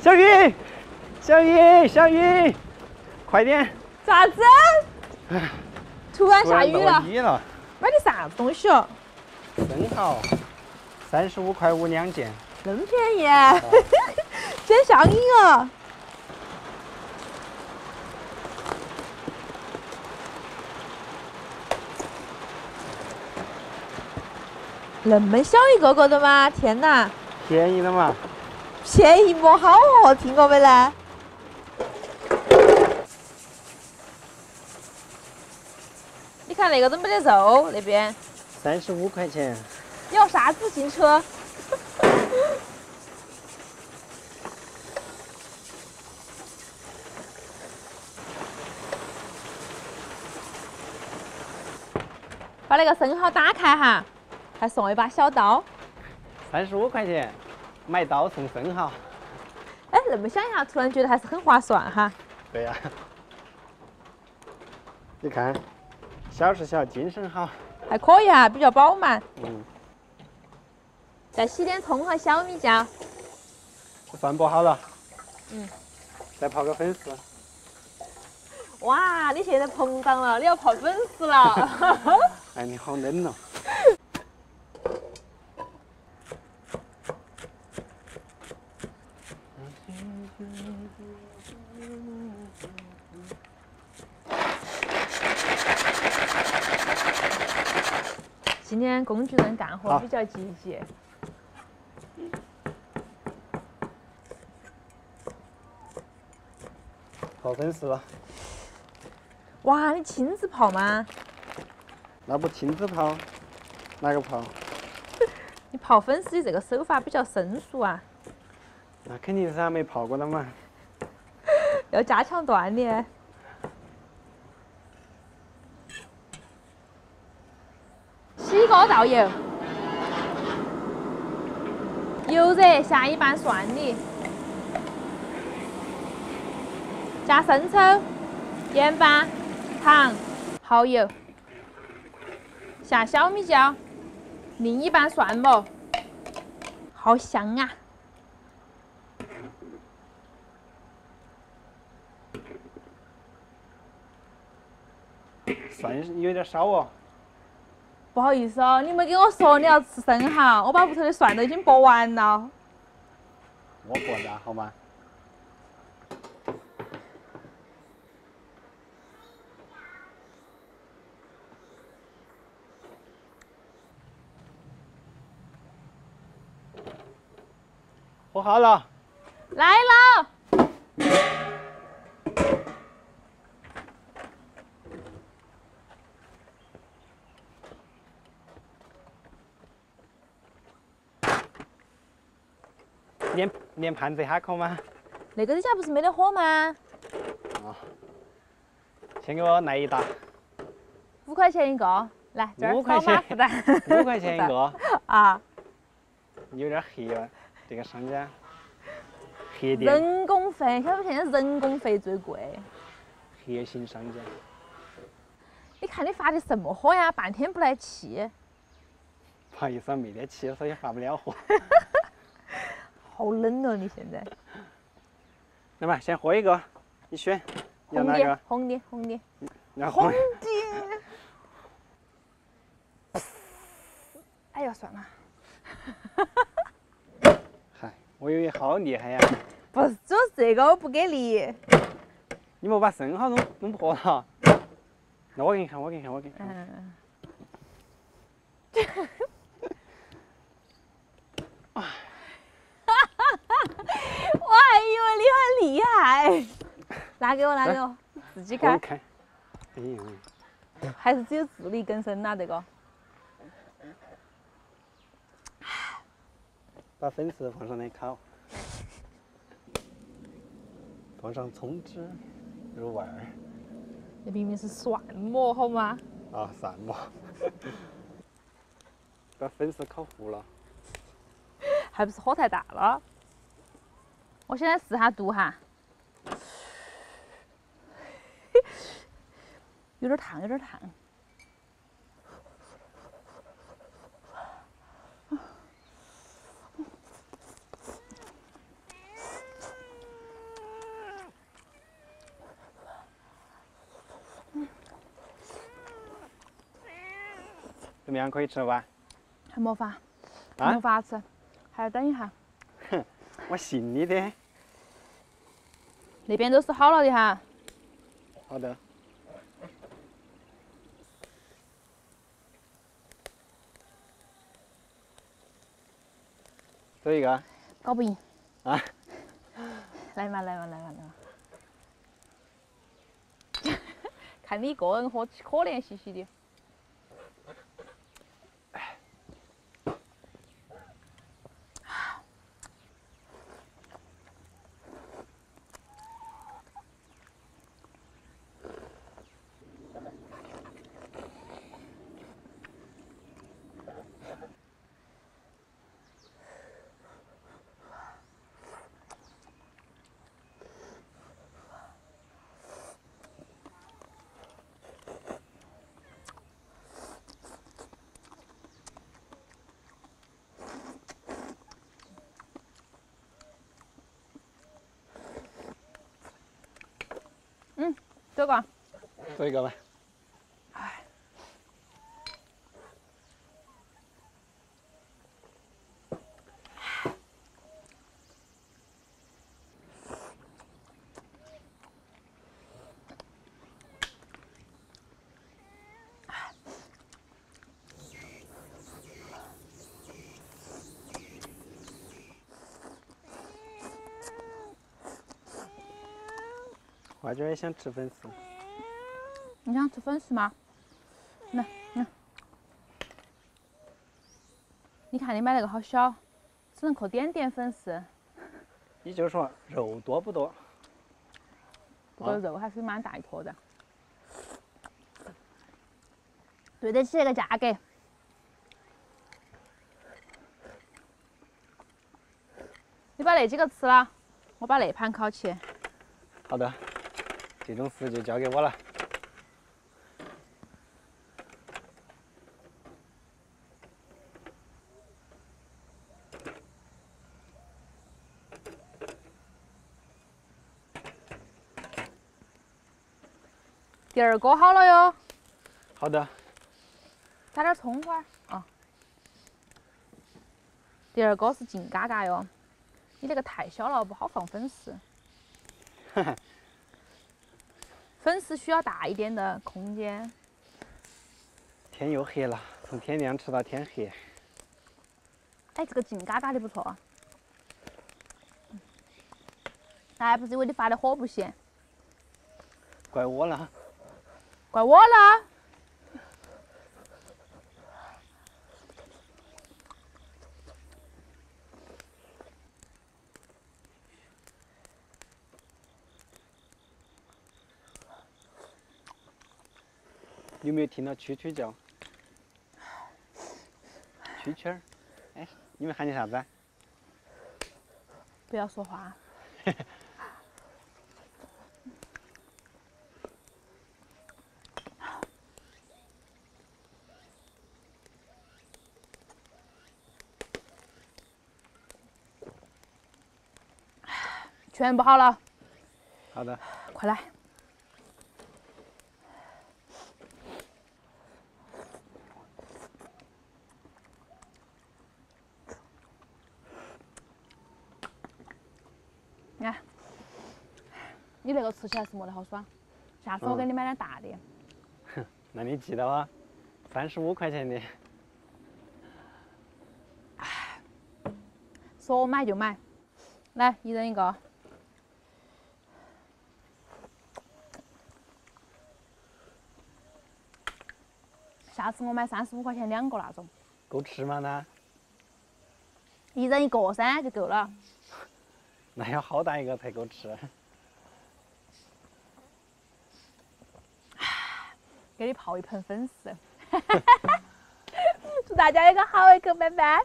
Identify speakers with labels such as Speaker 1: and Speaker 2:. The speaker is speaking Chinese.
Speaker 1: 小雨，小雨，小雨，快点！
Speaker 2: 啥子？突然下雨了。
Speaker 1: 雨了。
Speaker 2: 买的啥子东西哦？
Speaker 1: 生蚝，35.5块2件。
Speaker 2: 那么便宜？捡香烟哦。那么小一个个的吗？天哪！
Speaker 1: 便宜的嘛。
Speaker 2: 便宜么好哦，听过没呢？你看那个都没得肉，那边。
Speaker 1: 35块钱。
Speaker 2: 你要啥自行车？把那个生蚝打开哈，还送一把小刀。
Speaker 1: 35块钱，买刀送生蚝。
Speaker 2: 哎，那么想一下，突然觉得还是很划算哈。
Speaker 1: 对呀、你看，小是小，精神好。
Speaker 2: 还可以哈，比较饱满。
Speaker 1: 嗯。
Speaker 2: 再洗点葱和小米椒。
Speaker 1: 饭煲好了。
Speaker 2: 嗯。
Speaker 1: 再泡个粉丝。
Speaker 2: 哇，你现在膨胀了，你要泡粉丝了。
Speaker 1: 哎，你好冷哦。
Speaker 2: 今天工具人干活比较积极。
Speaker 1: 泡粉丝了。
Speaker 2: 哇，你亲自泡吗？
Speaker 1: 那不亲自泡，哪个泡？
Speaker 2: 你泡粉丝的这个手法比较生疏啊。
Speaker 1: 那肯定是他没泡过的嘛。
Speaker 2: 要加强锻炼。起锅倒油，油热下一半蒜泥，加生抽、盐巴、糖、蚝油，下小米椒，另一半蒜末，好香啊！
Speaker 1: 蒜有点烧哦。
Speaker 2: 不好意思哦，你没跟我说你要吃生蚝，我把屋头的蒜都已经剥完了。
Speaker 1: 我剥的好吗？和好了。
Speaker 2: 来了。
Speaker 1: 连盘子一下口吗？
Speaker 2: 那个底下不是没得火吗？
Speaker 1: 哦。先给我来一打。
Speaker 2: 5块钱一个，来这儿
Speaker 1: 5块钱
Speaker 2: 扫码付单。
Speaker 1: 5块钱一个。
Speaker 2: 啊。
Speaker 1: 有点黑了，这个商家。黑店。
Speaker 2: 人工费，晓得现在人工费最贵。
Speaker 1: 黑心商家。
Speaker 2: 你看你发的什么火呀？半天不来气。
Speaker 1: 不好意思，没得气，所以发不了火。
Speaker 2: 好冷哦，你现在。
Speaker 1: 来嘛，先喝一个，你选。要哪个？
Speaker 2: 红的，红的。
Speaker 1: 红的。
Speaker 2: 哎呀，算了。
Speaker 1: 嗨，我以为好厉害呀。
Speaker 2: 不是，主要是这个我不给力。
Speaker 1: 你莫把生蚝弄破了。那我给你看，我给你看，我给你看。
Speaker 2: 我还以为你很厉害。拿给我，拿给我，自己看。
Speaker 1: 看。哎呦。
Speaker 2: 还是只有智力更深呐，这个。
Speaker 1: 把粉丝放上来烤，放上葱汁入味儿。
Speaker 2: 这明明是蒜末好吗？
Speaker 1: 啊，蒜末。把粉丝烤糊了。
Speaker 2: 还不是火太大了。我现在试下度哈。有点烫，有点烫。
Speaker 1: 怎么样？可以吃了吧？
Speaker 2: 还没法，
Speaker 1: 啊
Speaker 2: 没法吃，还要等一下。
Speaker 1: 哼，我信你的。
Speaker 2: 那边都是好了的哈。
Speaker 1: 好的。走一个。
Speaker 2: 搞不赢。
Speaker 1: 啊。
Speaker 2: 来嘛，来嘛，来嘛，来嘛。看你一个人喝起可怜兮兮的。走个。
Speaker 1: 走一个吧。花卷也想吃粉丝。
Speaker 2: 你想吃粉丝吗？来，你看你买那个好小，只能扣点点粉丝。
Speaker 1: 也就是说，肉多不多？
Speaker 2: 不过肉还是蛮大一坨的，对得起那个价格。你把那几个吃了，我把那盘烤起。
Speaker 1: 好的，这种事就交给我了。
Speaker 2: 第二锅好了哟。
Speaker 1: 好的。
Speaker 2: 加点葱花啊。第二锅是净嘎嘎哟，你那个太小了，不好放粉丝。粉丝需要大一点的空间。
Speaker 1: 天又黑了，从天亮吃到天黑。
Speaker 2: 哎，这个净嘎嘎的不错啊。哎，不是因为你发的火不咸，
Speaker 1: 怪我了。
Speaker 2: 怪我了。
Speaker 1: 有没有听到蛐蛐叫？蛐蛐儿，哎，你们喊的啥子啊？
Speaker 2: 不要说话。全部好了。
Speaker 1: 好的。
Speaker 2: 快来。你看，你那个吃起来是没得好爽。下次我给你买点大的。
Speaker 1: 哼，那你记得啊，35块钱的。
Speaker 2: 说买就买，来，一人一个。下次我买35块钱2个那种。
Speaker 1: 够吃吗？那？
Speaker 2: 一人一个噻，就够了。
Speaker 1: 那要好大一个才够吃。
Speaker 2: 给你泡一盆粉丝。祝大家有个好胃口，拜拜。